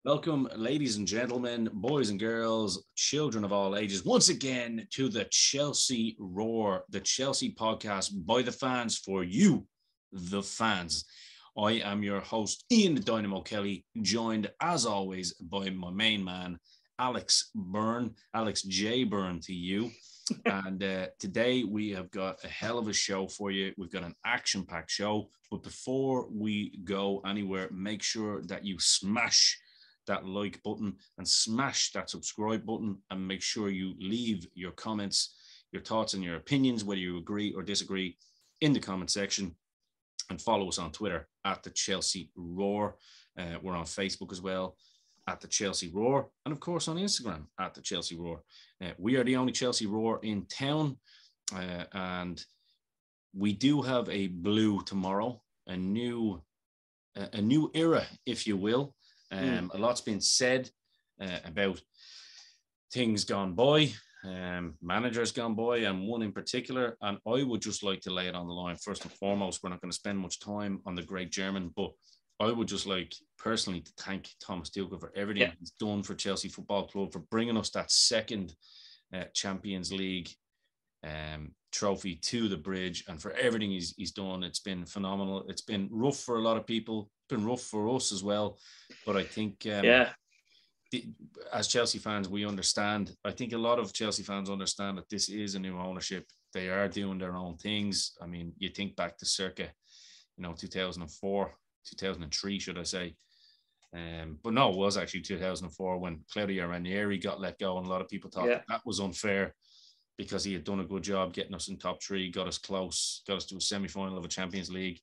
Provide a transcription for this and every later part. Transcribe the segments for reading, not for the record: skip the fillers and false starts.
Welcome, ladies and gentlemen, boys and girls, children of all ages, once again to the Chelsea Roar, the Chelsea podcast by the fans for you, the fans. I am your host, Ian the Dynamo Kelly, joined as always by my main man, Alex Byrne, Alex J. Byrne to you. And today we have got a hell of a show for you. We've got an action-packed show. But before we go anywhere, make sure that you smash that like button and smash that subscribe button, and make sure you leave your comments, your thoughts and your opinions, whether you agree or disagree, in the comment section, and follow us on Twitter at the Chelsea Roar. We're on Facebook as well at the Chelsea Roar, and of course on Instagram at the Chelsea Roar. We are the only Chelsea Roar in town, and we do have a blue tomorrow, a new era, if you will. A lot's been said about things gone by, managers gone by, and one in particular. And I would just like to lay it on the line. First and foremost, we're not going to spend much time on the great German, but I would just like personally to thank Thomas Tuchel for everything he's done for Chelsea Football Club, for bringing us that second Champions League trophy to the bridge, and for everything he's done. It's been phenomenal. It's been rough for a lot of people. It's been rough for us as well, but I think as Chelsea fans, we understand. I think a lot of Chelsea fans understand that this is a new ownership. They are doing their own things. I mean, you think back to circa 2004, 2003, should I say. But no, it was actually 2004 when Claudio Ranieri got let go, and a lot of people thought that was unfair because he had done a good job getting us in top three, got us close, got us to a semi-final of a Champions League.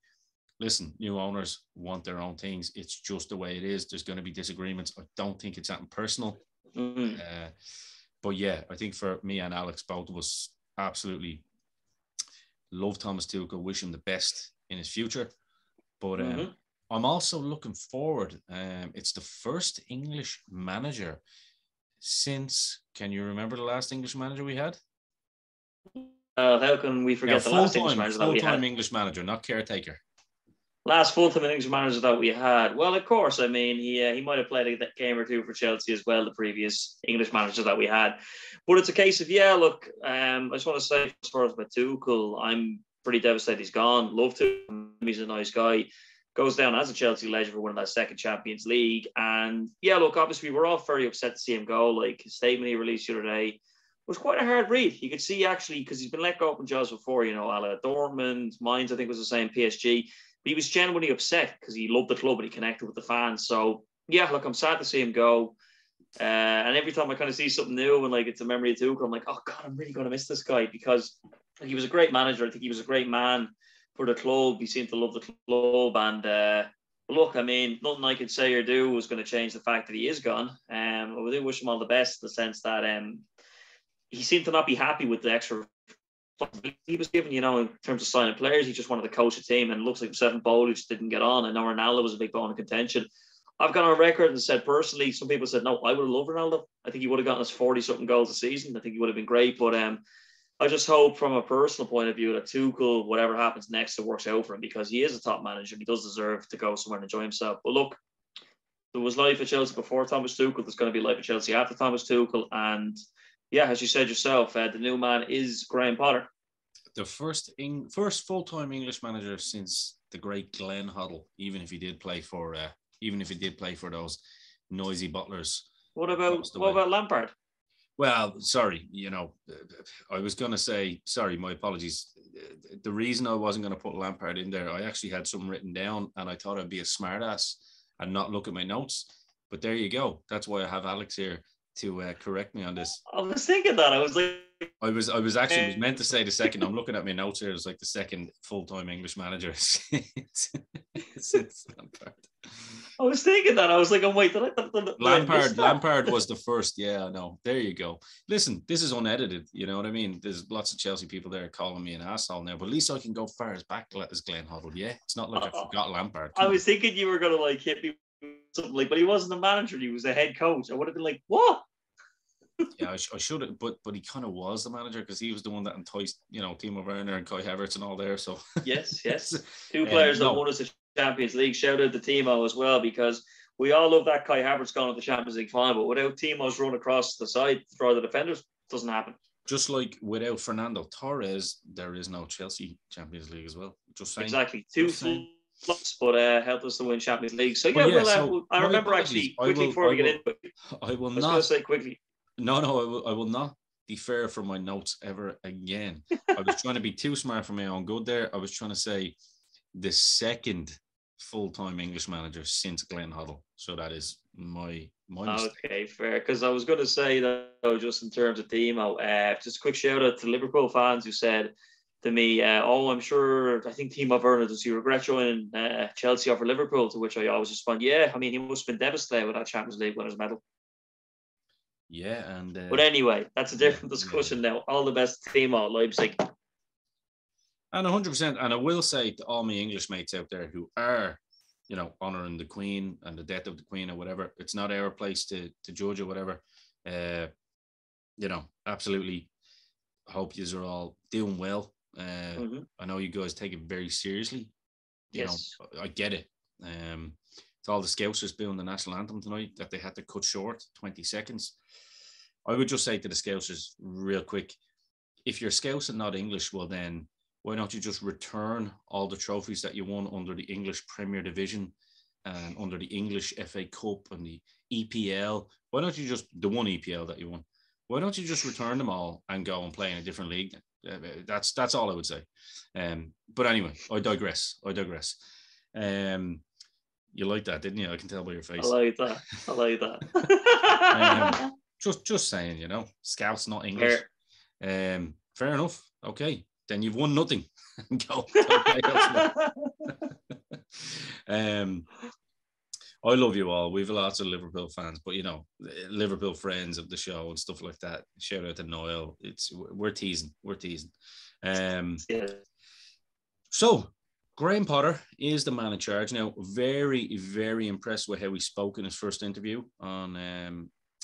Listen, new owners want their own things. It's just the way it is. There's going to be disagreements. I don't think it's that personal. But yeah, I think for me and Alex, both of us absolutely love Thomas Tuchel, wish him the best in his future. But I'm also looking forward. It's the first English manager since, can you remember the last English manager we had? How can we forget the last English manager that we had? Full-time English manager, not caretaker. Last full-time English manager that we had. Well, of course, I mean, he might have played a game or two for Chelsea as well, the previous English manager that we had. But it's a case of, look, I just want to say, as far as about Tuchel, I'm pretty devastated he's gone. Love him. He's a nice guy. Goes down as a Chelsea legend for winning that second Champions League. And, look, obviously, we're all very upset to see him go. Like, his statement he released the other day was quite a hard read. You could see, actually, because he's been let go from jobs before, a la Dortmund, Mainz, I think was the same, PSG. But he was genuinely upset because he loved the club and he connected with the fans. So, look, I'm sad to see him go. And every time I kind of see something new and, like, it's a memory of Tuchel, I'm like, oh, God, I'm really going to miss this guy because he was a great manager. I think he was a great man for the club. He seemed to love the club. And, look, I mean, nothing I could say or do was going to change the fact that he is gone. I do wish him all the best in the sense that he seemed to not be happy with the extra he was given, in terms of signing players. He just wanted to coach a team, and it looks like himself and Bowley just didn't get on. I know Ronaldo was a big bone of contention. I've gone on record and said personally, some people said, no, I would have loved Ronaldo. I think he would have gotten us 40-something goals a season. I think he would have been great. But I just hope from a personal point of view that Tuchel, whatever happens next, it works out for him because he is a top manager and he does deserve to go somewhere and enjoy himself. But look, there was life at Chelsea before Thomas Tuchel. There's going to be life at Chelsea after Thomas Tuchel. And as you said yourself, the new man is Graham Potter. The first full-time English manager since the great Glenn Hoddle, even if he did play for those noisy butlers. What about Lampard? Well, sorry, I was going to say, sorry, my apologies. The reason I wasn't going to put Lampard in there, I actually had something written down and I thought I'd be a smartass and not look at my notes. But there you go. That's why I have Alex here to correct me on this. I was thinking that. I was like, I was meant to say the second. I'm looking at my notes here. It's like the second full-time English manager since Lampard. I was thinking that. I was like, oh wait, Lampard was the first. Yeah, I know. There you go. Listen, this is unedited. You know what I mean? There's lots of Chelsea people there calling me an asshole now, but at least I can go far as back as Glenn Hoddle. Yeah, it's not like I forgot Lampard. I was thinking you were gonna like hit me with something like, but he wasn't a manager. He was a head coach. I would have been like, what? Yeah, I should have, but he kind of was the manager because he was the one that enticed, Timo Werner and Kai Havertz and all there. So yes, two players that won us the Champions League. Shout out to Timo as well, because we all love that Kai Havertz going to the Champions League final, but without Timo's run across the side to throw the defenders, it doesn't happen. Just like without Fernando Torres, there is no Chelsea Champions League as well. Just saying. Exactly. Two flops, but helped us to win Champions League. So yeah, I remember actually quickly before we get into it. I was going to say quickly. No, I will not defer from my notes ever again. I was trying to be too smart for my own good there. I was trying to say the second full-time English manager since Glenn Hoddle. So that is my mistake. Okay, fair. Because I was going to say that just in terms of Timo, just a quick shout out to Liverpool fans who said to me, I'm sure, I think Timo Werner, does he regret joining Chelsea over Liverpool? To which I always respond, yeah. I mean, he must have been devastated with that Champions League winner's medal. Yeah, and but anyway, that's a different discussion now. All the best, Timo, Leipzig. And 100%. And I will say to all my English mates out there who are, honouring the Queen and the death of the Queen or whatever, it's not our place to judge or whatever. Absolutely hope you are all doing well. I know you guys take it very seriously. Yes. I get it. It's all the Scousers doing the national anthem tonight that they had to cut short 20 seconds. I would just say to the Scousers real quick, if you're Scouse and not English, well then, why don't you just return all the trophies that you won under the English Premier Division and under the English FA Cup and the EPL? Why don't you just, the one EPL that you won, why don't you just return them all and go and play in a different league? That's all I would say. But anyway, I digress. You like that, didn't you? I can tell by your face. I like that. Just saying, Scouts, not English. Fair enough. Okay, then you've won nothing. Go play elsewhere. I love you all. We've lots of Liverpool fans, but Liverpool friends of the show and stuff like that. Shout out to Noel. We're teasing. So Graham Potter is the man in charge now. Very, very impressed with how he spoke in his first interview on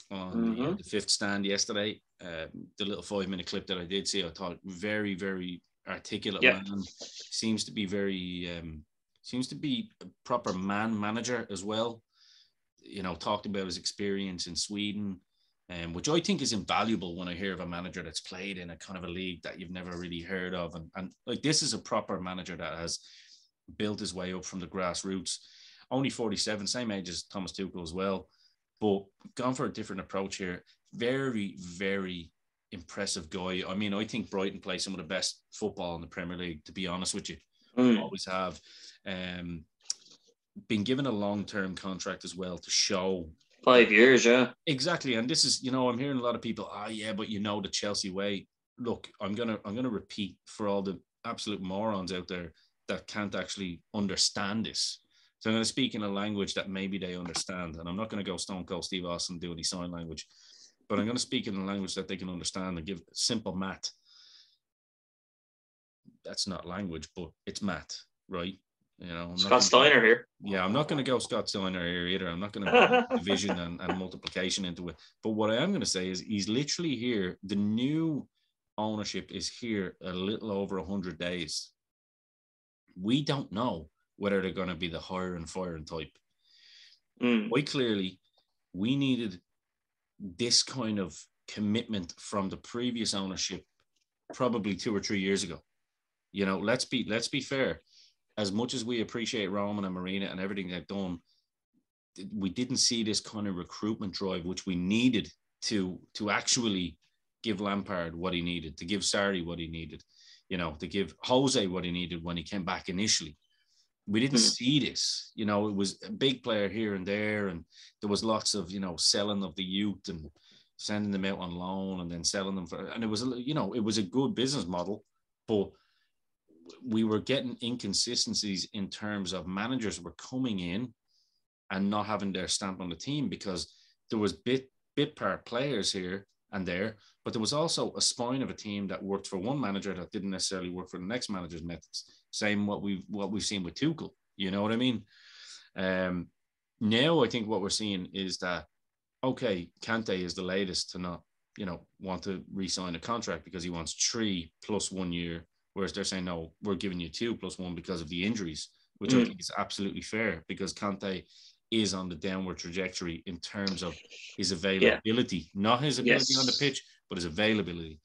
the Fifth Stand yesterday. The little 5-minute clip that I did see, I thought very, very articulate man. Seems to be a proper man manager as well. Talked about his experience in Sweden, which I think is invaluable when I hear of a manager that's played in a kind of a league that you've never really heard of. And like, this is a proper manager that has built his way up from the grassroots. Only 47, same age as Thomas Tuchel as well, but gone for a different approach here. Very, very impressive guy. I mean, I think Brighton play some of the best football in the Premier League, to be honest with you. Always have. Been given a long-term contract as well to show 5 years, yeah. Exactly. And this is, I'm hearing a lot of people, but the Chelsea way. Look, I'm gonna repeat for all the absolute morons out there that can't actually understand this. So I'm going to speak in a language that maybe they understand. And I'm not going to go Stone Cold Steve Austin and do any sign language, but I'm going to speak in a language that they can understand and give simple math. That's not language, but it's math, right? Scott Steiner here. Yeah, I'm not going to go Scott Steiner here either. I'm not going to put division and multiplication into it. But what I am going to say is he's literally here. The new ownership is here a little over 100 days. We don't know whether they're going to be the hire and firing type. Quite clearly, we needed this kind of commitment from the previous ownership probably 2 or 3 years ago. Let's be fair. As much as we appreciate Roman and Marina and everything they've done, we didn't see this kind of recruitment drive, which we needed to actually give Lampard what he needed, to give Sarri what he needed, to give Jose what he needed when he came back initially. We didn't see this. It was a big player here and there, and there was lots of, selling of the youth and sending them out on loan and then selling them and it was, it was a good business model, but we were getting inconsistencies in terms of managers were coming in and not having their stamp on the team because there was bit part players here and there, but there was also a spine of a team that worked for one manager that didn't necessarily work for the next manager's methods. Same what we've seen with Tuchel. You know what I mean? Now I think what we're seeing is that, okay, Kante is the latest to not, want to re-sign a contract because he wants 3 + 1 year. Whereas they're saying, no, we're giving you 2 + 1 because of the injuries, which I think is absolutely fair because Kante is on the downward trajectory in terms of his Yeah. availability, not his ability on the Yes. pitch, but his availability.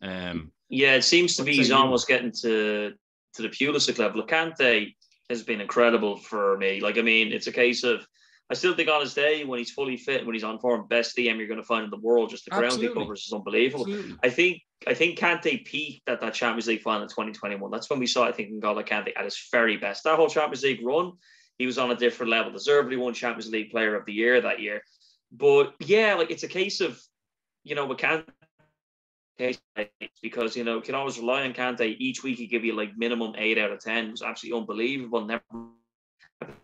Yeah, it seems to What be say he's you? almost getting to the Pulisic level. Kante has been incredible for me. Like, I mean, it's a case of I still think on his day when he's fully fit, when he's on form, best DM you're going to find in the world. Just the ground he Absolutely. covers is unbelievable. Absolutely. I think Kante peaked at that Champions League final in 2021. That's when we saw, I think, N'Golo Kante at his very best. That whole Champions League run, he was on a different level. Deservedly won Champions League Player of the Year that year. But yeah, like it's a case of, with Kante, because you can always rely on Kante. Each week he give you like minimum 8 out of 10. It was absolutely unbelievable. Never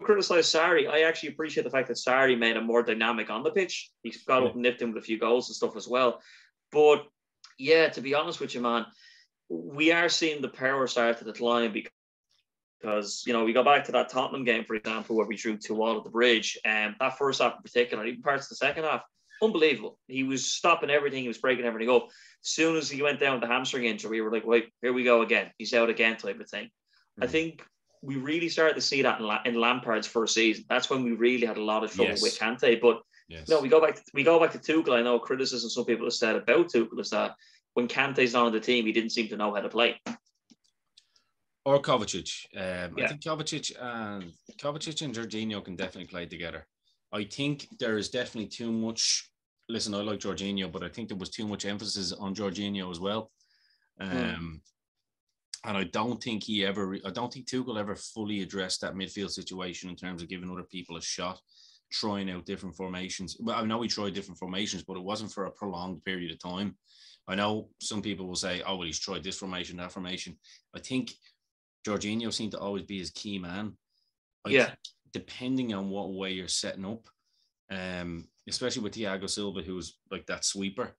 criticize Sarri. I actually appreciate the fact that Sarri made him more dynamic on the pitch. He's got up and nipped him with a few goals and stuff as well. But yeah, to be honest with you, man, we are seeing the power start to decline because we go back to that Tottenham game, for example, where we drew 2-2 at the Bridge, and that first half in particular, even parts of the second half, unbelievable. He was stopping everything. He was breaking everything up. As soon as he went down with the hamstring injury, we were like, wait, here we go again. He's out again type of thing. I think we really started to see that in Lampard's first season. That's when we really had a lot of trouble with Kante. But we go back to Tuchel. I know criticism some people have said about Tuchel is that when Kante's on the team, he didn't seem to know how to play. Or Kovacic. I think Kovacic and Jorginho can definitely play together. I think there is definitely too much. Listen, I like Jorginho, but I think there was too much emphasis on Jorginho as well. And I don't think Tuchel ever fully addressed that midfield situation in terms of giving other people a shot, trying out different formations. Well, I know he tried different formations, but it wasn't for a prolonged period of time. I know some people will say, oh, well, he's tried this formation, that formation. I think Jorginho seemed to always be his key man. I think depending on what way you're setting up, especially with Thiago Silva, who's like that sweeper,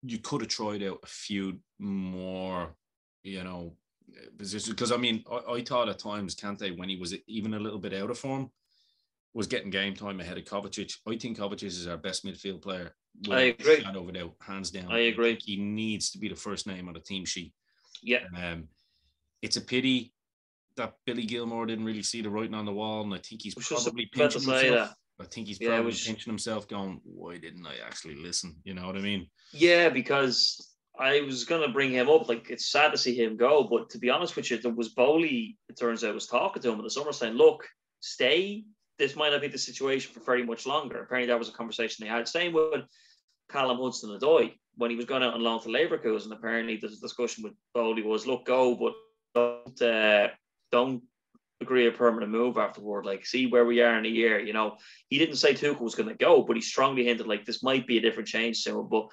you could have tried out a few more, positions. Because I thought at times Kante, when he was even a little bit out of form, was getting game time ahead of Kovacic. I think Kovacic is our best midfield player. I agree. Shadow without, hands down. I agree. Think he needs to be the first name on the team sheet. Yeah. It's a pity that Billy Gilmore didn't really see the writing on the wall, and I think he's probably pinching himself. I think he's probably pinching himself, going, "Why didn't I actually listen?" You know what I mean? Yeah, because I was going to bring him up. Like, it's sad to see him go, but to be honest with you, there was Bowley. It turns out was talking to him in the summer, saying, "Look, stay. This might not be the situation for very much longer." Apparently, that was a conversation they had. Same with Callum Hudson-Odoi when he was going out on loan to Leverkusen. Apparently, the discussion with Bowley was, "Look, go, but don't agree a permanent move afterward. Like, see where we are in a year." He didn't say Tuchel was going to go, but he strongly hinted like this might be a different change soon. But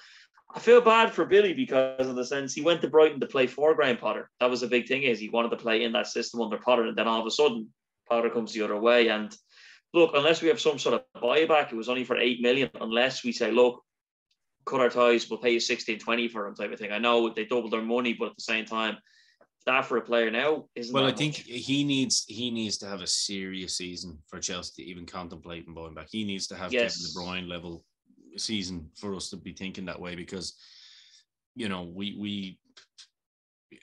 I feel bad for Billy because of the sense he went to Brighton to play for Graham Potter. That was the big thing, is he wanted to play in that system under Potter, and then all of a sudden Potter comes the other way. And look, unless we have some sort of buyback, it was only for 8 million. Unless we say, look, cut our ties, we'll pay you 16-20 for him type of thing. I know they doubled their money, but at the same time, that for a player now isn't. Well, I think he needs to have a serious season for Chelsea to even contemplate and buying back. He needs to have Kevin De Bruyne level season for us to be thinking that way, because the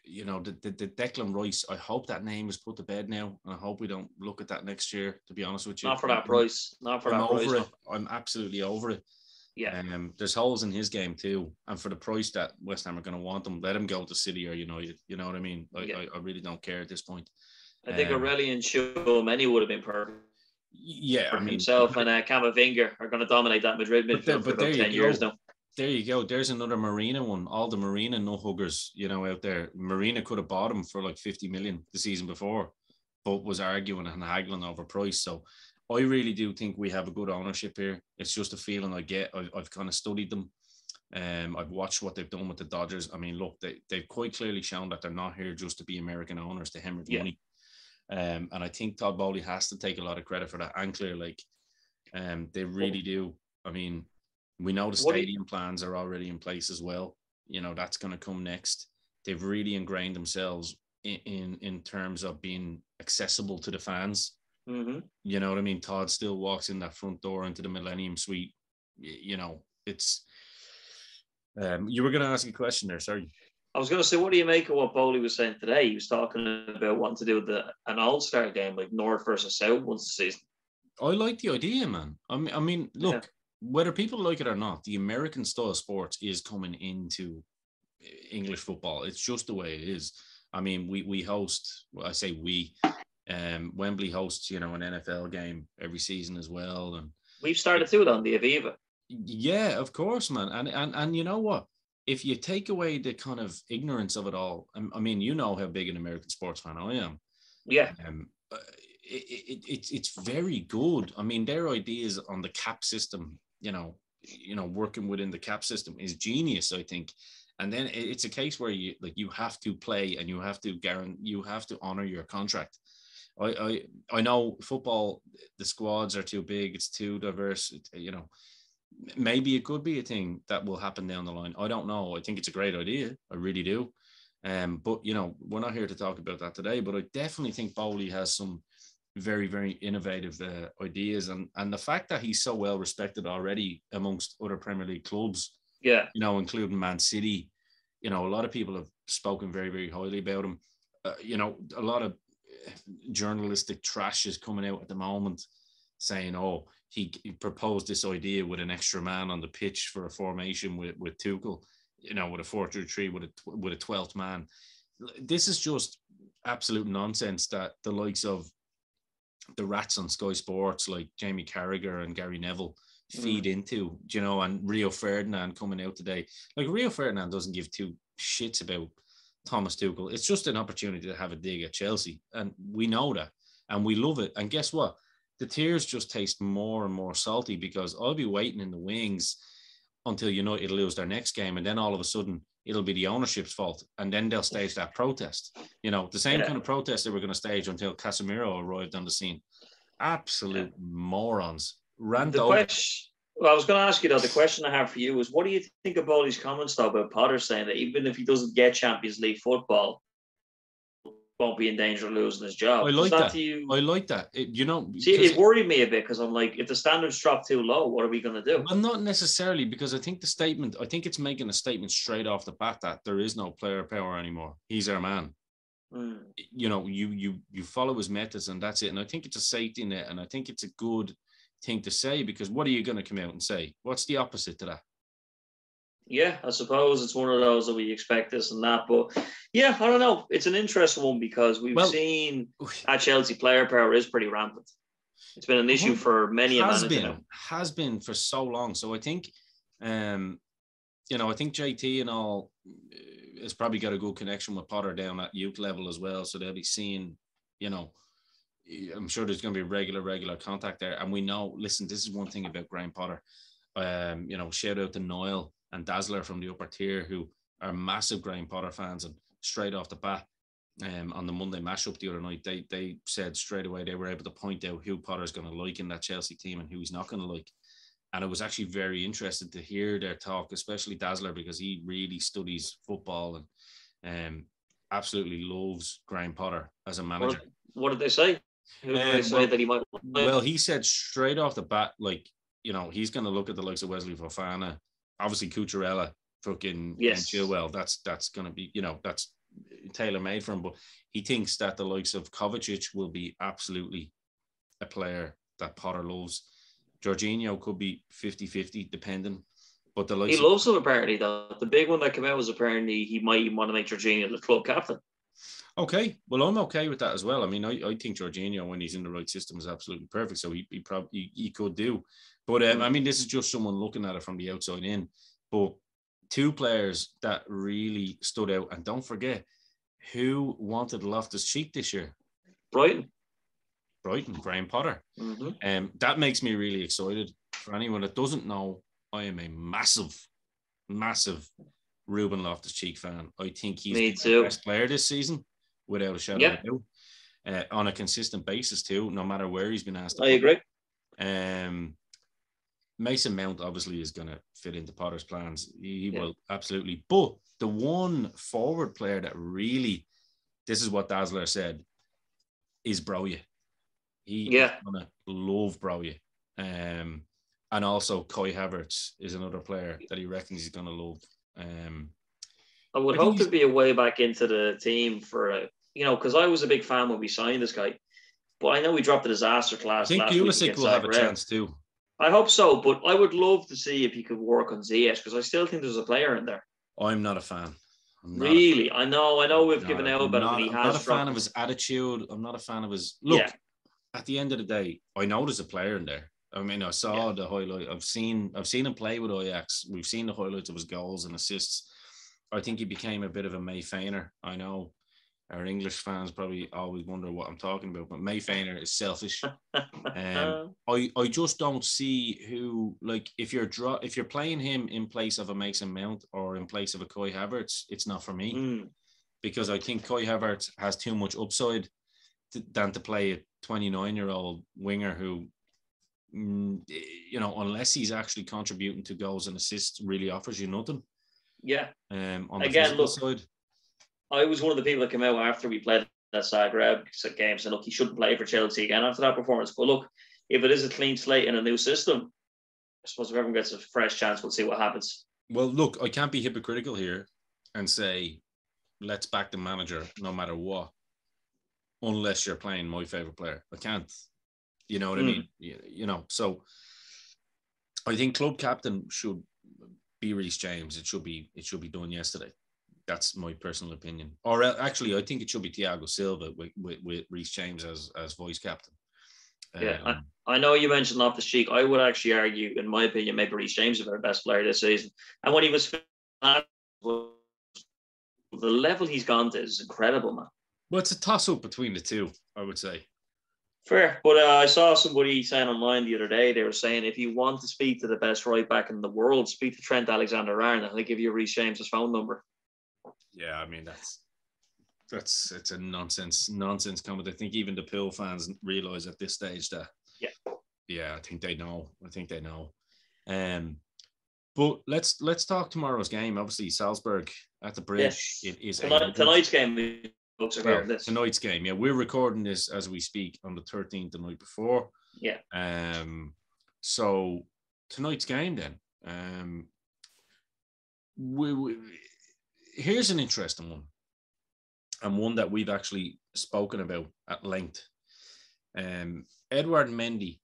Declan Rice, I hope that name is put to bed now, and I hope we don't look at that next year, to be honest with you. Not for that price. I'm absolutely over it. Yeah. There's holes in his game too, and for the price that West Ham are going to want him, let him go to City or United. You know what I mean? I really don't care at this point. I think Aurelian Tchouameni would have been perfect. Yeah, himself and Camavinga are going to dominate that Madrid midfield for about 10 years now. There you go. There's another Marina one. All the Marina nut huggers, out there. Marina could have bought him for like 50 million the season before, but was arguing and haggling over price. So I really do think we have a good ownership here. It's just a feeling I get. I've kind of studied them. I've watched what they've done with the Dodgers. Look, they've quite clearly shown that they're not here just to be American owners to hemorrhage money. And I think Todd Bowley has to take a lot of credit for that. And Clear Lake, they really do. We know the stadium plans are already in place as well. That's going to come next. They've really ingrained themselves in terms of being accessible to the fans. Mm-hmm. You know what I mean? Todd still walks in that front door into the Millennium Suite. It's. You were going to ask a question there. Sorry. I was going to say, what do you make of what Bowley was saying today? He was talking about wanting to do an all-star game, like North versus South once a season. I like the idea, man. I mean, look, whether people like it or not, the American style sports is coming into English football. It's just the way it is. I mean, we host, I say we, Wembley hosts, an NFL game every season as well. And we've started to do it on the Aviva. Yeah, of course, man. And you know what? If you take away the kind of ignorance of it all, I mean, you know how big an American sports fan I am. Yeah. It's very good. I mean, their ideas on the cap system, working within the cap system is genius, I think. And then it's a case where you have to play and you have to honor your contract. I know football, the squads are too big, it's too diverse, maybe it could be a thing that will happen down the line. I don't know. I think it's a great idea. I really do. But we're not here to talk about that today, but I definitely think Bowley has some very, very innovative ideas. And the fact that he's so well respected already amongst other Premier League clubs, including Man City, a lot of people have spoken very, very highly about him. A lot of journalistic trash is coming out at the moment saying, oh, he proposed this idea with an extra man on the pitch for a formation with Tuchel, with a 4-2-3 with a 12th man. This is just absolute nonsense that the likes of the rats on Sky Sports like Jamie Carragher and Gary Neville feed into, and Rio Ferdinand coming out today. Like, Rio Ferdinand doesn't give two shits about Thomas Tuchel. It's just an opportunity to have a dig at Chelsea. And we know that. And we love it. And guess what? The tears just taste more and more salty because I'll be waiting in the wings until United lose their next game. And then all of a sudden, it'll be the ownership's fault. And then they'll stage that protest. The same kind of protest they were going to stage until Casemiro arrived on the scene. Absolute morons. I was going to ask you, though, the question I have for you is, what do you think of all these comments, though, about Potter saying that even if he doesn't get Champions League football, won't be in danger of losing his job? I like that. I like that. It worried me a bit because I'm like, if the standards drop too low, what are we going to do? Well, not necessarily, because I think it's making a statement straight off the bat that there is no player power anymore. He's our man. You follow his methods and that's it. And I think it's a safety net, and I think it's a good thing to say, because what are you going to come out and say? What's the opposite to that? Yeah, I suppose it's one of those that we expect this and that. But yeah, I don't know. It's an interesting one because we've seen at Chelsea player power is pretty rampant. It's been an issue for many a manager now. Has been for so long. So I think, I think JT and all has probably got a good connection with Potter down at youth level as well. So they'll be seeing, I'm sure there's going to be regular contact there. And we know, listen, this is one thing about Graham Potter. Shout out to Noel and Dazzler from the upper tier, who are massive Graham Potter fans, and straight off the bat, on the Monday mashup the other night, they said straight away they were able to point out who Potter's going to like in that Chelsea team and who he's not going to like. And it was actually very interesting to hear their talk, especially Dazzler, because he really studies football and absolutely loves Graham Potter as a manager. What did they say? Who did they say that he might like? Well, he said straight off the bat, he's going to look at the likes of Wesley Fofana, obviously Cucurella, fucking Chilwell. That's going to be, that's tailor-made for him. But he thinks that the likes of Kovacic will be absolutely a player that Potter loves. Jorginho could be 50-50 depending. But the likes he loves him apparently, though. The big one that came out was apparently he might even want to make Jorginho the club captain. Okay, well, I'm okay with that as well. I mean, I think Jorginho, when he's in the right system, is absolutely perfect. So he could do. But I mean, this is just someone looking at it from the outside in. But two players that really stood out, and don't forget, who wanted Loftus-Cheek this year? Brighton, Graham Potter. Mm-hmm. That makes me really excited. For anyone that doesn't know, I am a massive Ruben Loftus-Cheek fan. I think he's the best player this season, without a shadow of a doubt, on a consistent basis too, no matter where he's been asked to I agree. Mason Mount obviously is going to fit into Potter's plans. He will, absolutely. But the one forward player that really, this is what Dazzler said, is Broja. He's going to love Broja. And also Kai Havertz is another player that he reckons he's going to love. I would hope there'd be a way back into the team for because I was a big fan when we signed this guy, but I know we dropped a disaster class. I think Pulisic will have a chance too. I hope so, but I would love to see if he could work on Ziyech because I still think there's a player in there. I'm not a fan. Really? I know we've given out about him, but he has. I'm not a fan of his attitude. I'm not a fan of his look. Yeah. At the end of the day, I know there's a player in there. I mean, I saw the highlight. I've seen him play with Ajax. We've seen the highlights of his goals and assists. I think he became a bit of a May Feiner. I know our English fans probably always wonder what I'm talking about, but May Feiner is selfish. I just don't see who, like, if you're playing him in place of a Mason Mount or in place of a Kai Havertz, it's not for me because I think Kai Havertz has too much upside than to play a 29-year-old winger who, unless he's actually contributing to goals and assists, really offers you nothing. Yeah. On the physical side. I was one of the people that came out after we played that Zagreb game saying, look, he shouldn't play for Chelsea again after that performance. But look, if it is a clean slate in a new system, I suppose if everyone gets a fresh chance, we'll see what happens. Well, look, I can't be hypocritical here and say, let's back the manager no matter what, unless you're playing my favourite player. I can't. You know what I mean? So I think club captain should be Reece James. It should be done yesterday. That's my personal opinion. Or actually, I think it should be Thiago Silva with Reece James as vice captain. I know you mentioned Loftus-Cheek. I would actually argue, in my opinion, maybe Reece James is our best player this season. And when he was the level he's gone to is incredible, man. Well, it's a toss-up between the two, I would say. Fair. But I saw somebody saying online the other day, they were saying, if you want to speak to the best right back in the world, speak to Trent Alexander-Arnold, and they'll give you Reece James' phone number. Yeah, I mean, it's a nonsense comment. I think even the Pill fans realise at this stage that I think they know. But let's talk tomorrow's game. Obviously, Salzburg at the Bridge. Yes. It is tonight's game. Tonight's game. Yeah, we're recording this as we speak on the 13th, the night before. Yeah. So tonight's game then. Here's an interesting one, and one that we've actually spoken about at length. Edouard Mendy.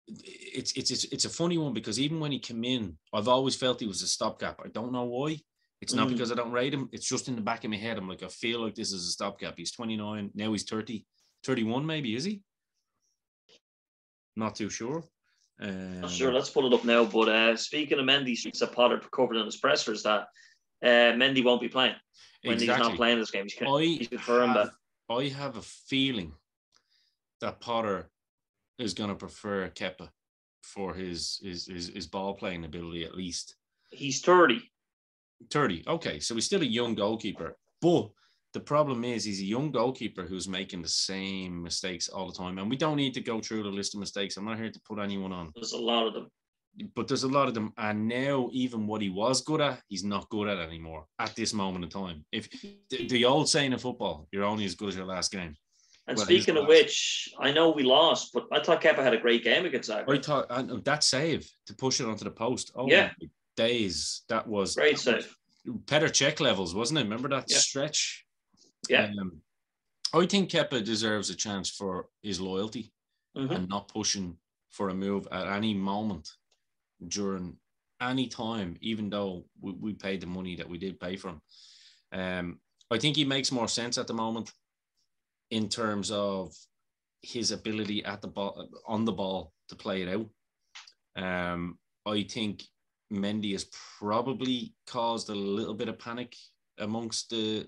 It's a funny one because even when he came in, I've always felt he was a stopgap. I don't know why. It's not because I don't rate him. It's just in the back of my head. I'm like, I feel like this is a stopgap. He's 29. Now he's 30. 31 maybe, is he? Not too sure. Not sure. Let's pull it up now. But speaking of Mendy, that Potter covered in his pressers that Mendy won't be playing. When he's not playing this game. He's confirmed that. I have a feeling that Potter is going to prefer Kepa for his ball playing ability at least. He's 30. 30. Okay, so he's still a young goalkeeper. But the problem is he's a young goalkeeper who's making the same mistakes all the time. And we don't need to go through the list of mistakes. I'm not here to put anyone on. There's a lot of them. But there's a lot of them. And now even what he was good at, he's not good at anymore at this moment in time. If the old saying in football, you're only as good as your last game. And speaking of which, I know we lost, but I thought Kepa had a great game against Zagreb. I thought that save to push it onto the post. Oh, yeah. Days. That was great save. Petr Cech levels, wasn't it? Remember that stretch? Yeah. I think Kepa deserves a chance for his loyalty and not pushing for a move at any moment during any time, even though we paid the money that we did pay for him. I think he makes more sense at the moment in terms of his ability at the ball, on the ball, to play it out. I think Mendy has probably caused a little bit of panic amongst the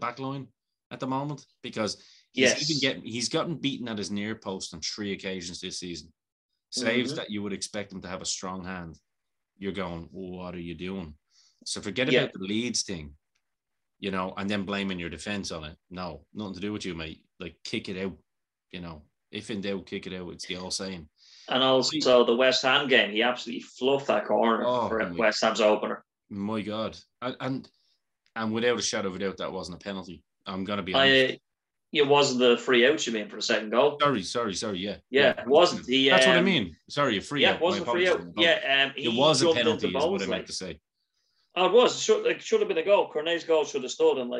back line at the moment because he's gotten beaten at his near post on 3 occasions this season. Saves that you would expect him to have a strong hand. You're going, what are you doing? So forget about the Leeds thing, and then blaming your defense on it. No, nothing to do with you, mate. Like, kick it out, If in doubt, kick it out. It's the old saying. And also the West Ham game, he absolutely fluffed that corner for West Ham's opener. My God. And without a shadow of a doubt, that wasn't a penalty. I'm going to be honest. It wasn't the free out, you mean, for the second goal? Sorry, yeah. Yeah, it wasn't. That's what I mean. Sorry, a free out. Yeah, it wasn't a free out. Yeah, it was a penalty is what I meant to say. Oh, it was. It should have been a goal. Cornet's goal should have stood. And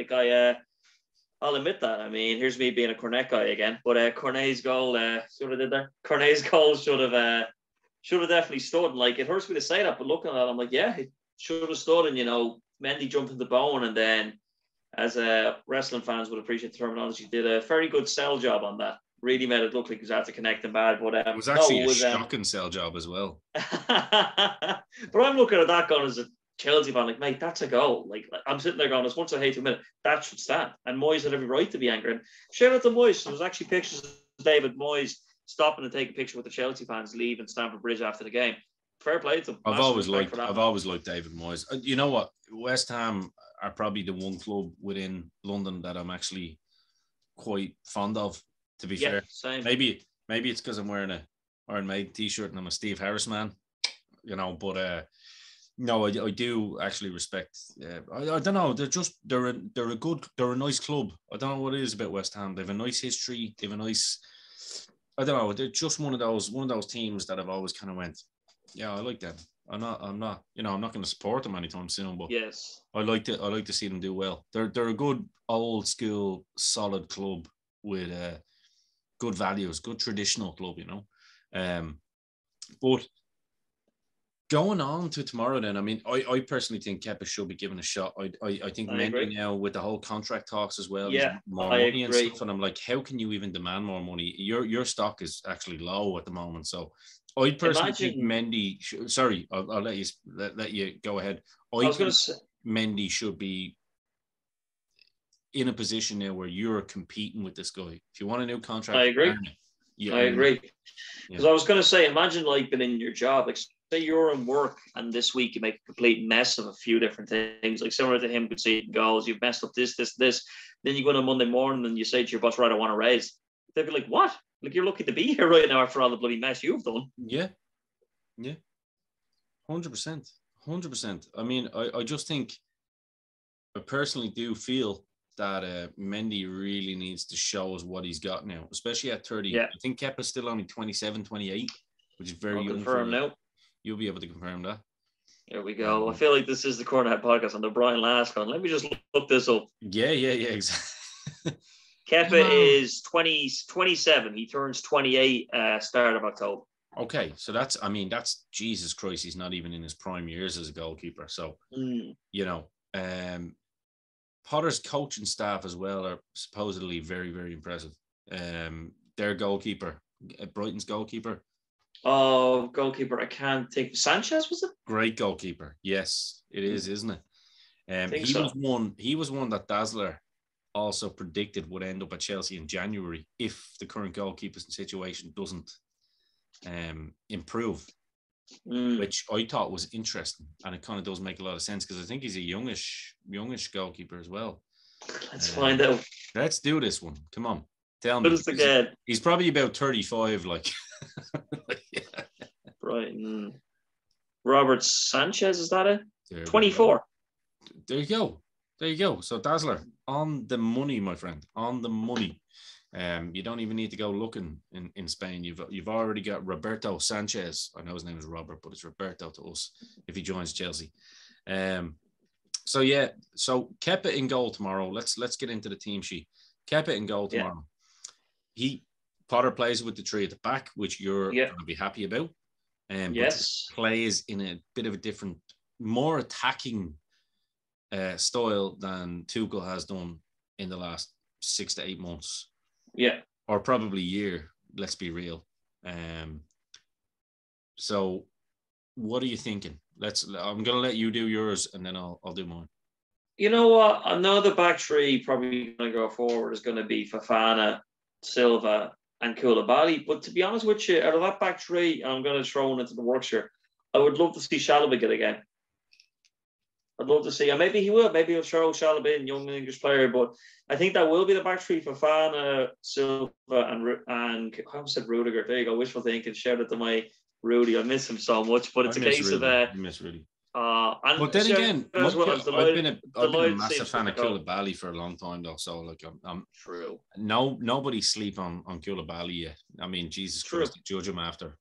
I'll admit that. I mean, here's me being a Cornet guy again. But Cornet's goal should have did there. Cornet's goal should have definitely stood. And it hurts me to say that, but looking at it, I'm like, yeah, it should have stood. And Mendy jumped in the bone, and then, as wrestling fans would appreciate the terminology, did a very good sell job on that. Really made it look like he was out to connect and bad. But it was actually a shocking sell job as well. But I'm looking at that going as a Chelsea fan, mate, that's a goal. I'm sitting there going, as much as I hate to admit it, that should stand. And Moyes had every right to be angry. And shout out to Moyes. There was actually pictures of David Moyes stopping to take a picture with the Chelsea fans leaving Stamford Bridge after the game. Fair play to them. I've always liked David Moyes. You know what? West Ham are probably the one club within London that I'm actually quite fond of, to be fair. Same. Maybe it's because I'm wearing a Iron Maiden t-shirt and I'm a Steve Harris man, but no, I do actually respect. I don't know. They're a nice club. I don't know what it is about West Ham. They have a nice history. They have a nice. I don't know. They're just one of those teams that I've always kind of went, yeah, I like them. I'm not. I'm not going to support them anytime soon. But yes, I like to see them do well. They're a good old school solid club with good values, good traditional club. But. Going on to tomorrow, then, I mean, I personally think Kepa should be given a shot. I think Mendy now with the whole contract talks as well. Yeah, more money and stuff, and I'm like, how can you even demand more money? Your stock is actually low at the moment. So, I personally think Mendy. Sorry, I'll let you go ahead. I was going to say Mendy should be in a position now where you're competing with this guy. If you want a new contract, I agree. I agree. Because I was going to say, imagine being in your job, say you're in work and this week you make a complete mess of a few different things, similar to him conceding goals, you've messed up this. Then you go on a Monday morning and you say to your boss, right, I want a raise. They'd be like, what? You're lucky to be here right now after all the bloody mess you've done. Yeah. 100%. I mean, I just think, I personally do feel that Mendy really needs to show us what he's got now, especially at 30. Yeah. I think Kepa's still only 27, 28, which is very young. Confirm now. You'll be able to confirm that. There we go. I feel like this is the Cornerhead podcast on the Brian Lascon. Let me just look this up. Yeah, exactly. Kepa is 27. He turns 28 start of October. Okay, so that's Jesus Christ. He's not even in his prime years as a goalkeeper. So, Potter's coaching staff as well are supposedly very, very impressive. Their goalkeeper, Brighton's goalkeeper. Oh, goalkeeper! I can't think. Sanchez, was it? Great goalkeeper. Yes, it is, isn't it? He was one that Dazzler also predicted would end up at Chelsea in January if the current goalkeeping situation doesn't improve, which I thought was interesting, and it kind of does make a lot of sense because I think he's a youngish goalkeeper as well. Let's find out. Let's do this one. Come on, tell me. He's probably about 35, Right. Robert Sanchez, is that it? 24. There you go. So Dazzler, on the money, my friend, on the money. You don't even need to go looking in Spain. You've already got Roberto Sanchez. I know his name is Robert, but it's Roberto to us if he joins Chelsea. So Kepa in goal tomorrow. Let's get into the team sheet. Kepa in goal tomorrow. Potter plays with the three at the back, which you're going to be happy about. Yes. But plays in a bit of a different, more attacking style than Tuchel has done in the last 6 to 8 months. Yeah. Or probably year, let's be real. So what are you thinking? I'm going to let you do yours and then I'll do mine. You know what? Another back three probably going to go forward is going to be Fofana, Silva, and Koulibaly. But to be honest with you, out of that back three, I'm going to throw into the works here. I would love to see Chalobah get again. I'd love to see, and maybe he will. Maybe he'll throw Chalobah in, young English player. But I think that will be the back three for Fofana, Silva, and I said Rudiger. There you go. Wishful thinking. Shout out to my Rudy. I miss him so much. But it's a case Rudy. of I miss Rudy. But then again, I've been a massive fan of Koulibaly for a long time, though. So I'm true. Nobody sleep on Koulibaly yet. I mean, Jesus Christ, to judge him after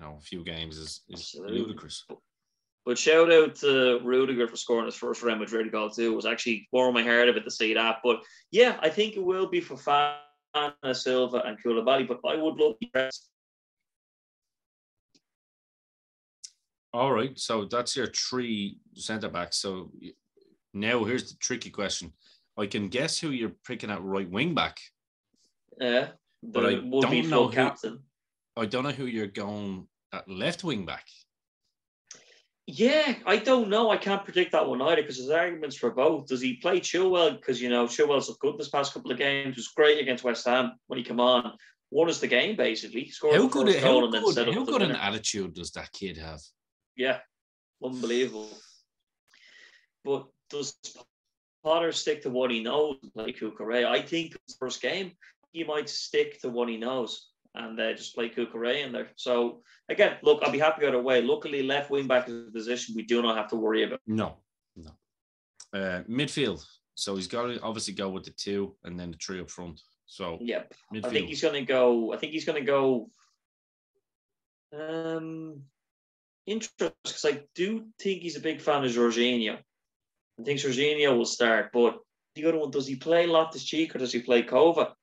a few games is ludicrous. But shout out to Rudiger for scoring his first Real Madrid goal too. It was actually warm my heart a bit to see that. But yeah, I think it will be for Fofana, Silva, and Koulibaly. But I would love the rest. All right, so that's your 3 centre backs. So now here's the tricky question. I can guess who you're picking at right wing back. Yeah, but I don't know captain. I don't know who you're going at left wing back. Yeah, I don't know. I can't predict that one either because there's arguments for both. Does he play Chilwell? Because, Chilwell's looked good this past couple of games. He was great against West Ham when he came on. Won us the game, basically. He scored the first goal and then set up the winner. How good an attitude does that kid have? Yeah, unbelievable. But does Potter stick to what he knows and play Cucurella? I think his first game, he might stick to what he knows and just play Cucurella in there. So, again, look, I'll be happy either way. Luckily, left wing back is a position we do not have to worry about. No. Midfield. So he's got to obviously go with the 2 and then the 3 up front. So, yep. Midfield. I think he's going to go. Interesting, because I do think he's a big fan of Jorginho. I think Jorginho will start, but the other one, does he play Loftus-Cheek or does he play Kova?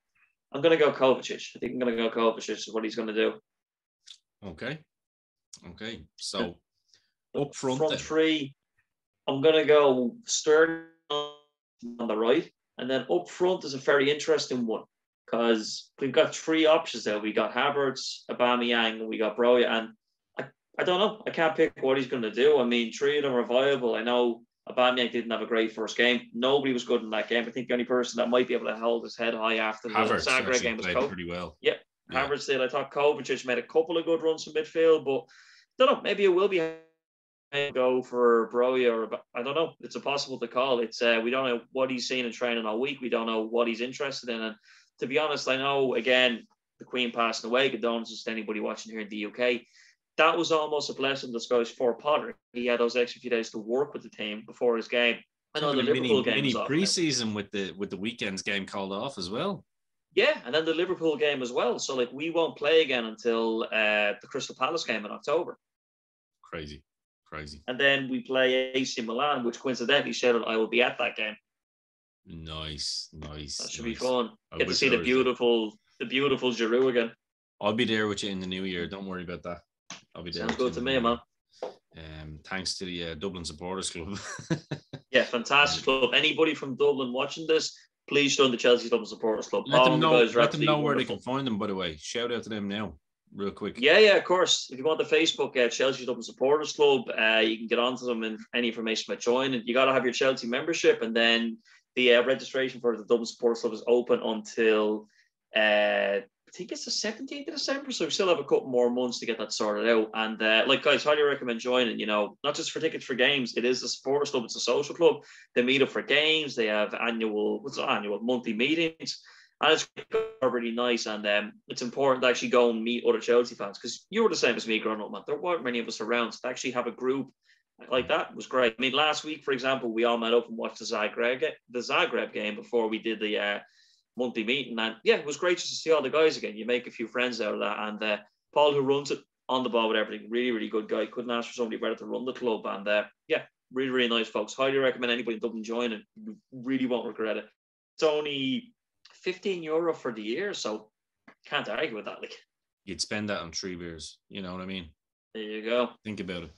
I'm going to go Kovacic. I think I'm going to go Kovacic is what he's going to do. Okay. So up front 3, I'm going to go Sterling on the right, and then up front is a very interesting one because we've got 3 options there. We got Havertz, Aubameyang, and we got Broja, and I don't know. I can't pick what he's going to do. I mean, 3 of them are viable. I know Aubameyang didn't have a great first game. Nobody was good in that game. I think the only person that might be able to hold his head high after the Zagreb game was Kovacic. Pretty well. Yeah, Havertz did. I thought Kovacic made a couple of good runs from midfield, but I don't know. Maybe it will be go for Broja, or I don't know. It's impossible to call. It's we don't know what he's seen in training all week. We don't know what he's interested in. And to be honest, I know, again, the Queen passing away. Condolences to anybody watching here in the UK. That was almost a blessing in disguise for Potter. He had those extra few days to work with the team before his game. I know the Liverpool game was off. Pre-season with the weekend's game called off as well. Yeah, and then the Liverpool game as well. So we won't play again until the Crystal Palace game in October. Crazy. And then we play AC Milan, which coincidentally showed I will be at that game. Nice. That should be fun. Get to see the beautiful Giroud again. I'll be there with you in the new year. Don't worry about that. I'll be there. Sounds good to me, man. Thanks to the Dublin Supporters Club. Yeah, fantastic club. Anybody from Dublin watching this, please join the Chelsea Dublin Supporters Club. Let them know where they can find them, by the way. Shout out to them now, real quick. Yeah, of course. If you want the Facebook Chelsea Dublin Supporters Club, you can get onto them and any information about joining. You got to have your Chelsea membership, and then the registration for the Dublin Supporters Club is open until I think it's the 17th of December, so we still have a couple more months to get that sorted out. And guys, highly recommend joining. Not just for tickets for games. It is a supporters club. It's a social club. They meet up for games. They have monthly meetings, and it's really nice. And it's important to actually go and meet other Chelsea fans, because you were the same as me growing up, man. There weren't many of us around, so to actually have a group like that was great. I mean, last week, for example, we all met up and watched the Zagreb game before we did the monthly meeting, and it was great just to see all the guys again. You make a few friends out of that, and Paul, who runs it, on the ball with everything, really, really good guy. Couldn't ask for somebody better to run the club, and really, really nice folks. Highly recommend anybody in Dublin join it. You really won't regret it. It's only €15 for the year, so can't argue with that. You'd spend that on 3 beers. You know what I mean? There you go. Think about it.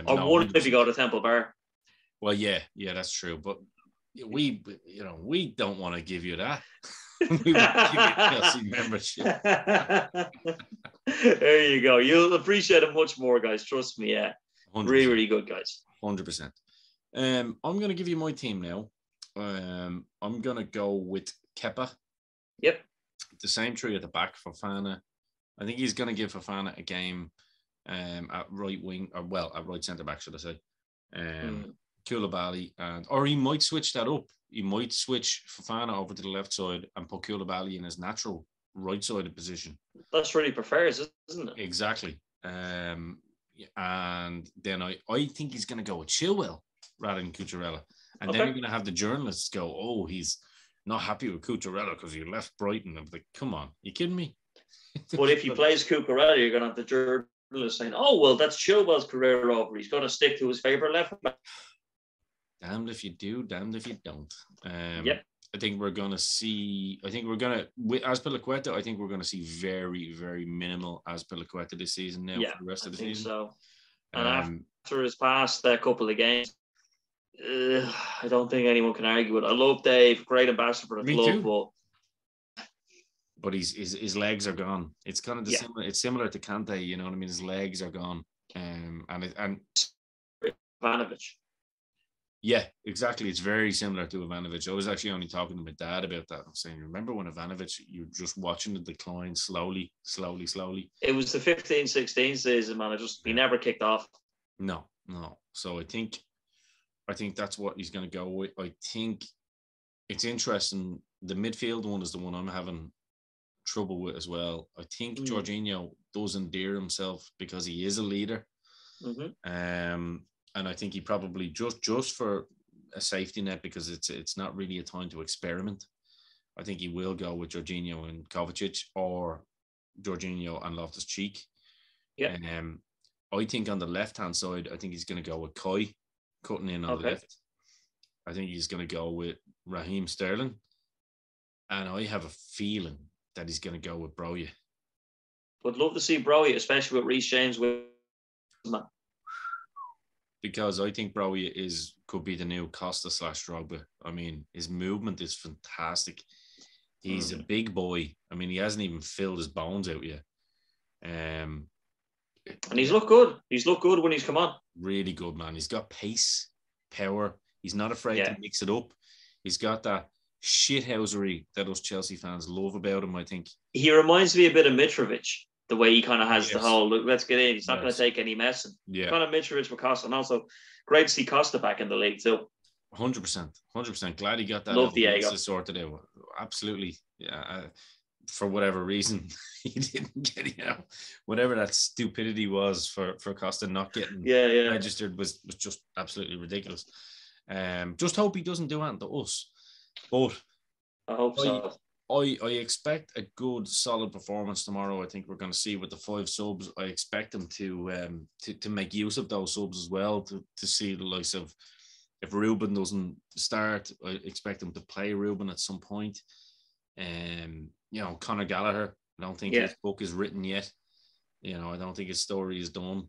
One if you go to Temple Bar. Well, yeah, that's true, but we don't want to give you that. We want to give you Chelsea membership. There you go. You'll appreciate it much more, guys. Trust me. Yeah, 100%. Really, really good, guys. 100%. I'm going to give you my team now. I'm going to go with Kepa. Yep. The same 3 at the back for Fofana. I think he's going to give Fofana a game at right wing, or at right centre back, should I say? Koulibaly, or he might switch that up. He might switch Fofana over to the left side and put Koulibaly in his natural right-sided position. That's really prefers, isn't it? Exactly. And then I think he's going to go with Chilwell rather than Cucurella. And then you're going to have the journalists go, "Oh, he's not happy with Cucurella because he left Brighton." I'm like, come on, you kidding me? But if he plays Cucurella, you're going to have the journalists saying, "Oh well, that's Chilwell's career over. He's going to stick to his favourite left back." Damned if you do, damned if you don't. Yep. I think we're going to see. I think we're going to with Azpilicueta. I think we're going to see very, very minimal Azpilicueta this season now for the rest of the season. So, and after his past couple of games, I don't think anyone can argue with it. I love Dave, great ambassador for the club, but his legs are gone. It's kind of similar. It's similar to Kante, you know what I mean? His legs are gone. And Ivanovic. Yeah, exactly. It's very similar to Ivanovic. I was actually only talking to my dad about that. I'm saying, remember when Ivanovic, you're just watching the decline slowly. It was the 15-16 season, man. He never kicked off. No. So I think that's what he's going to go with. I think it's interesting. The midfield one is the one I'm having trouble with as well. I think Jorginho does endear himself because he is a leader. Mm-hmm. And I think he probably just for a safety net, because it's not really a time to experiment. I think he will go with Jorginho and Kovacic, or Jorginho and Loftus-Cheek. Yeah. I think on the left-hand side, I think he's going to go with Kai, cutting in on the left. I think he's going to go with Raheem Sterling. And I have a feeling that he's going to go with Broja. Would love to see Broja, especially with Reece James with man. Because I think Broja could be the new Costa/Drogba. I mean, his movement is fantastic. He's a big boy. I mean, he hasn't even filled his bones out yet. And he's looked good. He's looked good when he's come on. Really good, man. He's got pace, power. He's not afraid to mix it up. He's got that shithousery that us Chelsea fans love about him, I think. He reminds me a bit of Mitrovic. The way he kind of has the whole, look, let's get in. He's not going to take any messing. Yeah. Kind of Mitrovic with Costa. And also, great to see Costa back in the league too. 100%. Glad he got that. Love Diego. Sorted out. Absolutely. Yeah. For whatever reason, he didn't get, whatever that stupidity was for Costa not getting registered was just absolutely ridiculous. Just hope he doesn't do anything to us. But I hope so. I expect a good, solid performance tomorrow. I think we're going to see with the 5 subs. I expect them to make use of those subs as well, to see the likes of, if Ruben doesn't start, I expect them to play Ruben at some point. Conor Gallagher, I don't think his book is written yet. I don't think his story is done.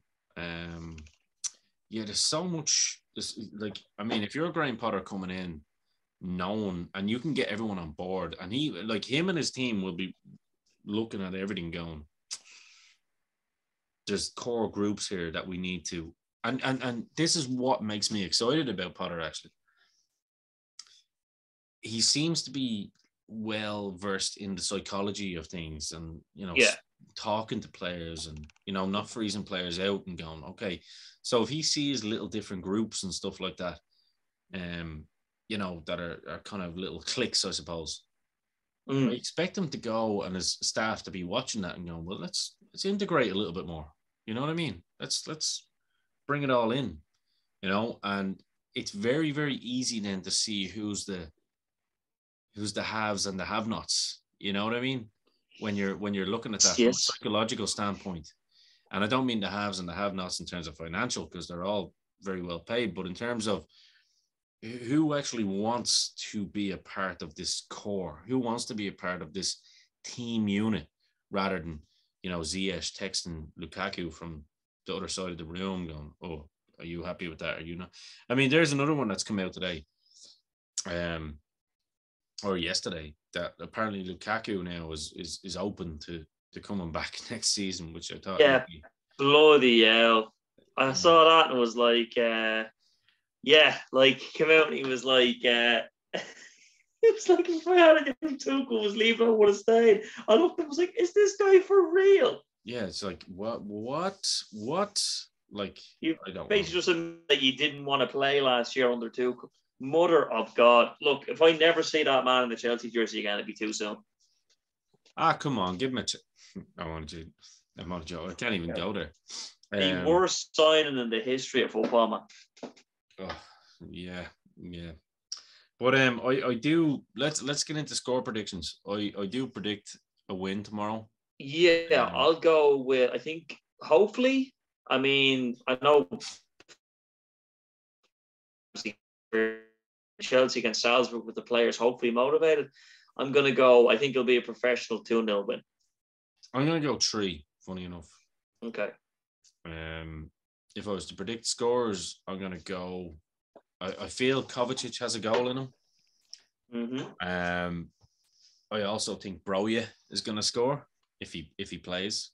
There's so much. If you're a Graham Potter coming in, known, and you can get everyone on board, and him and his team will be looking at everything going, there's core groups here that we need to, and this is what makes me excited about Potter. Actually, he seems to be well versed in the psychology of things, and talking to players, and not freezing players out and going, okay, so if he sees little different groups and stuff like that, that are kind of little cliques, I suppose. I expect him to go and his staff to be watching that and going, well, let's integrate a little bit more. You know what I mean? Let's bring it all in, and it's very, very easy then to see who's the haves and the have-nots. You know what I mean? When you're looking at that from a psychological standpoint. And I don't mean the haves and the have-nots in terms of financial, because they're all very well paid, but in terms of who actually wants to be a part of this core, who wants to be a part of this team unit, rather than, Ziyech texting Lukaku from the other side of the room going, oh, are you happy with that? Are you not? I mean, there's another one that's come out today, or yesterday, that apparently Lukaku now is open to coming back next season, which I thought. Yeah, bloody hell. I saw that and was like, came out and he was like, it's like if I had a Tuchel was leaving, I would have stayed. I looked and was like, is this guy for real? Yeah, it's like, what? Like, you basically just admitted that you didn't want to play last year under Tuchel. Mother of God. Look, if I never see that man in the Chelsea jersey again, it'd be too soon. Come on, give him I'm on a joke. I can't even go there. The worst signing in the history of football, man. Oh, yeah. But I do. Let's get into score predictions. I do predict a win tomorrow. Yeah, I'll go with. I think hopefully. I mean, I know Chelsea against Salzburg with the players hopefully motivated. I'm going to go, I think it'll be a professional 2-0 win. I'm going to go 3, funny enough. Okay. If I was to predict scores, I'm going to go, I feel Kovacic has a goal in him. Mm-hmm. I also think Broja is going to score if he plays.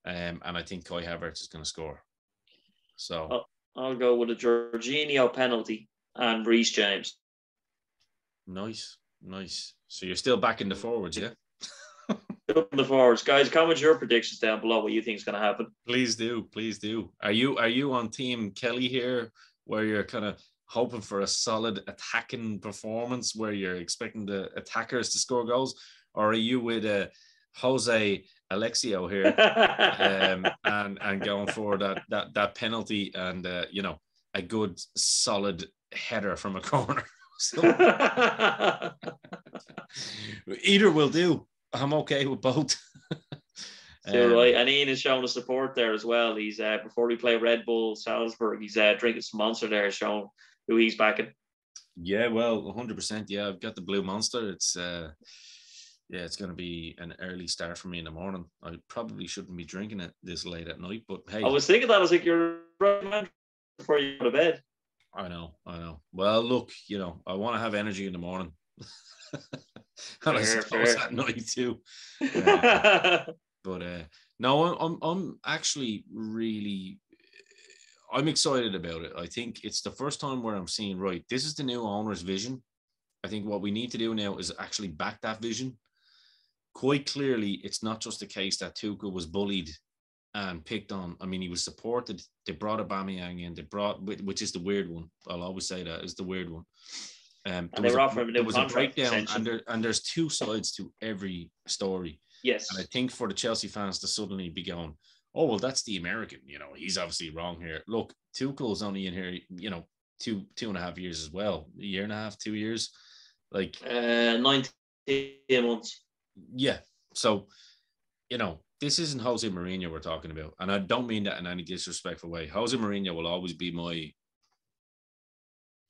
And I think Kai Havertz is going to score. So I'll go with a Jorginho penalty and Reece James. Nice. So you're still back in the forwards, yeah? The forwards, guys. Comment your predictions down below. What you think is going to happen? Please do. Are you on Team Kelly here, where you're kind of hoping for a solid attacking performance, where you're expecting the attackers to score goals, or are you with Jose Alexio here, and going for that penalty and a good solid header from a corner? Either will do. I'm okay with both. Right, and Ian is showing the support there as well. He's before we play Red Bull Salzburg, he's drinking some Monster there, showing who he's backing. Yeah, well, 100%. Yeah, I've got the Blue Monster. It's it's going to be an early start for me in the morning. I probably shouldn't be drinking it this late at night, but hey, I was thinking that. I was like, you're right, man, before you go to bed. I know. Well, look, I want to have energy in the morning. And I suppose at night too. But no, I'm actually really, I'm excited about it. I think it's the first time where I'm seeing, right, this is the new owner's vision. I think what we need to do now is actually back that vision. Quite clearly, it's not just the case that Tuchel was bullied and picked on. I mean, he was supported. They brought Aubameyang in. Which is the weird one. I'll always say that is the weird one. And they were offering there was a breakdown, and there's two sides to every story. Yes. And I think for the Chelsea fans to suddenly be going, oh, well, that's the American. He's obviously wrong here. Look, Tuchel's only in here, 2.5 years as well. A year and a half, 2 years. Like 19 months. Yeah. So, this isn't Jose Mourinho we're talking about. And I don't mean that in any disrespectful way. Jose Mourinho will always be my,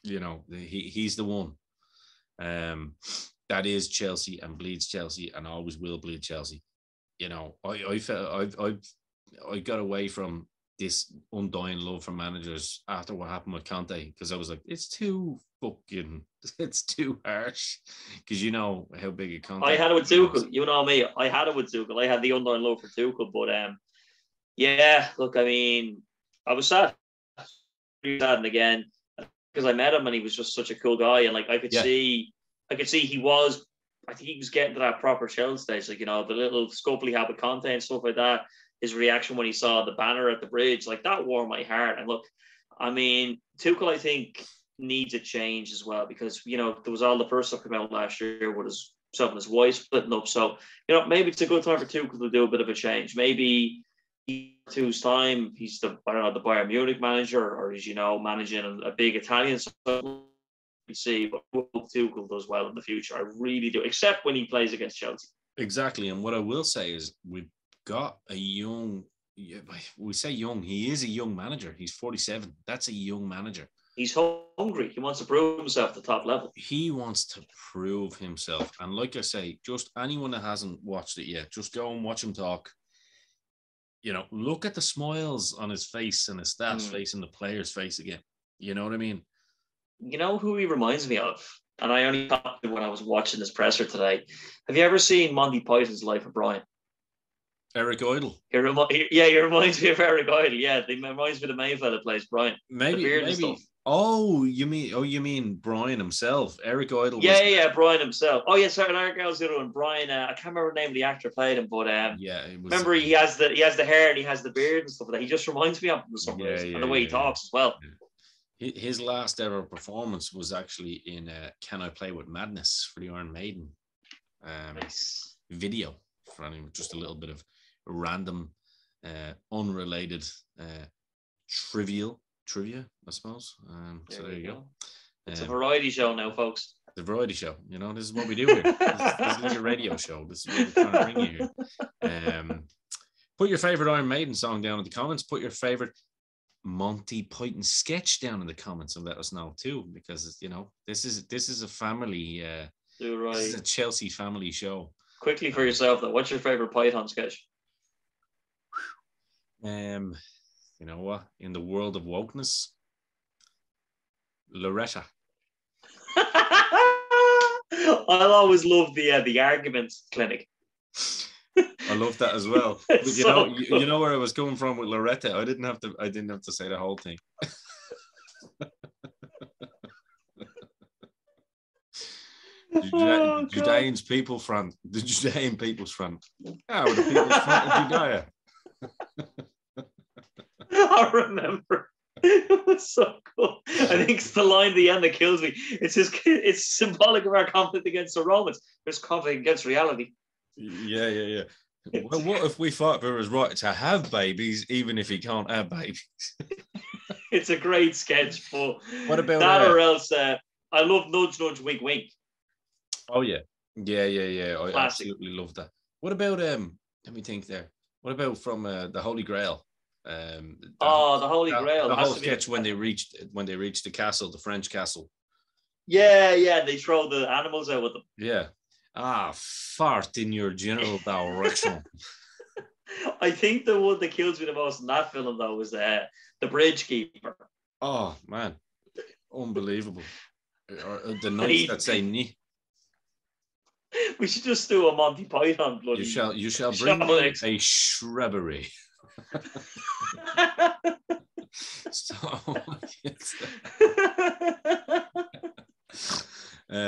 he's the one. That is Chelsea and bleeds Chelsea and always will bleed Chelsea. I felt I got away from this undying love for managers after what happened with Conte, because I was like, it's too harsh, because how big a Conte. I had it with Tuchel. You know me. I had it with Tuchel. I had the undying love for Tuchel, but yeah. Look, I mean, I was sad. And again, because I met him and he was just such a cool guy, and like I could see he was. I think he was getting to that proper Chelsea stage, like the little scuffle he had with Conte and stuff like that. His reaction when he saw the banner at the bridge, like that warmed my heart. And look, I mean, Tuchel, I think, needs a change as well, because there was all the first stuff came out last year with himself and his wife splitting up. So maybe it's a good time for Tuchel to do a bit of a change. Maybe 2's time he's the Bayern Munich manager, or he's managing a big Italian. So we see, but Tuchel does well in the future. I really do, except when he plays against Chelsea. Exactly, and what I will say is we've got a young. We say young. He is a young manager. He's 47. That's a young manager. He's hungry. He wants to prove himself at the top level. He wants to prove himself. And like I say, just anyone that hasn't watched it yet, just go and watch him talk. Look at the smiles on his face and his staff's face and the player's face again. You know what I mean? You know who he reminds me of? And I only thought when I was watching this presser today. Have you ever seen Monty Python's Life of Brian? Eric Idle. He reminds me of Eric Idle. Yeah, he reminds me of the main fella that plays Brian. Maybe. Oh, you mean Brian himself? Eric Idle. Yeah, Brian himself. Oh, yeah, sorry, Eric Idle's the other one. Brian. I can't remember the name of the actor played him, but remember he has the hair and he has the beard and stuff like that. He just reminds me of him for some reason, and the way he talks as well. Yeah. His last ever performance was actually in "Can I Play with Madness" for the Iron Maiden nice video. For anyone, just a little bit of random, unrelated trivia, I suppose. So there you go. It's a variety show now, folks. The variety show. This is what we do here. This is like a radio show. This is what we're trying to bring you here. Put your favorite Iron Maiden song down in the comments. Put your favorite Monty Python sketch down in the comments and let us know too, because this is a family. This is a Chelsea family show. Quickly for yourself though, what's your favorite Python sketch? You know what? In the world of wokeness, Loretta. I'll always love the arguments clinic. I love that as well. But you know where I was coming from with Loretta. I didn't have to say the whole thing. Judean's People Front. The Judean People's Front. Ah, with the People's Front of Judea. I remember. It was so cool. I think it's the line at the end that kills me. It's symbolic of our conflict against the Romans. There's conflict against reality. Yeah. Well, what if we fought for his right to have babies, even if he can't have babies? It's a great sketch, but what about that or else? I love nudge, nudge, wink, wink. Oh yeah. I absolutely love that. What about let me think there. What about from the Holy Grail? The Holy Grail. The whole sketch when they reached the castle, the French castle. Yeah. They throw the animals out with them. Yeah. Fart in your general direction. I think the one that kills me the most in that film though was the bridge keeper. Oh man, unbelievable. The knights that say "ni." We should just do a Monty Python bloody. You shall bring me a shrubbery.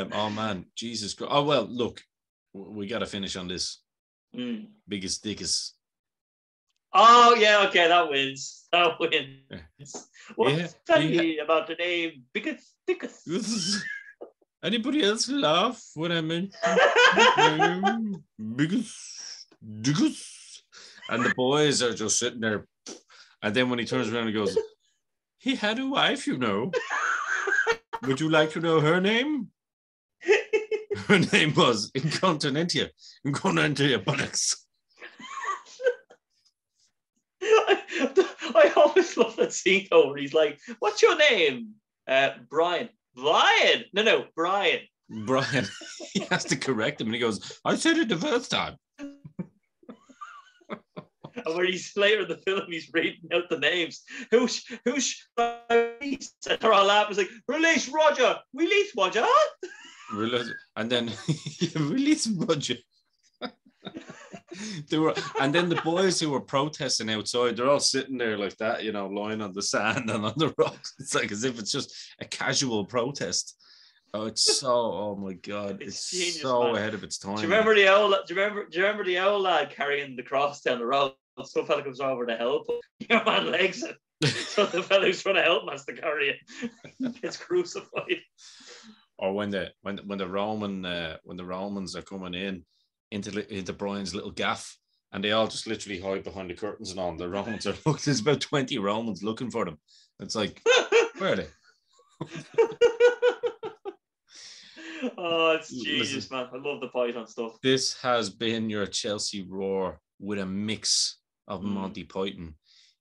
Oh man, Jesus Christ. Oh well, look, we got to finish on this. Biggest dickest. Oh yeah, okay, that wins. What's that about the name Biggest dickest? Anybody else laugh when I mention biggest dickest? And the boys are just sitting there. And then when he turns around and goes, he had a wife, you know. Would you like to know her name? Her name was Incontinentia buttocks. I always love that scene though, where he's like, what's your name? Brian. Brian. No, Brian. Brian. He has to correct him and he goes, I said it the first time. And where he's later in the film, he's reading out the names. Who's release? And they're all laughing. It's like, release Roger. Release Roger. And then release Roger. And then the boys who were protesting outside, they're all sitting there like that, lying on the sand and on the rocks. It's like as if it's just a casual protest. Oh my God! It's genius, so man. Ahead of its time. Do you remember the old? Do you remember the old lad carrying the cross down the road? Some fella comes over to help him. Your man legs it. So the fella who's trying to help him has to carry it. Gets crucified. Or when the Romans are coming into Brian's little gaff, and they all just literally hide behind the curtains and all. The Romans are looking. There's about 20 Romans looking for them. It's like, where are they? Oh, it's genius, man. I love the Python stuff. This has been your Chelsea Roar with a mix of Monty Python.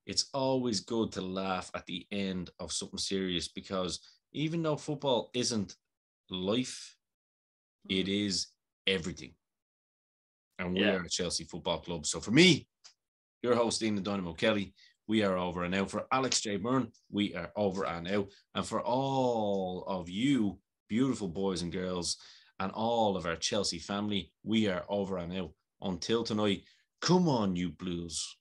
It's always good to laugh at the end of something serious, because even though football isn't life, it is everything. And we are a Chelsea Football Club. So for me, your host, Ian the Dynamo Kelly, we are over and out. For Alex J. Byrne, we are over and out. And for all of you beautiful boys and girls and all of our Chelsea family, we are over and out. Until tonight, come on, you Blues.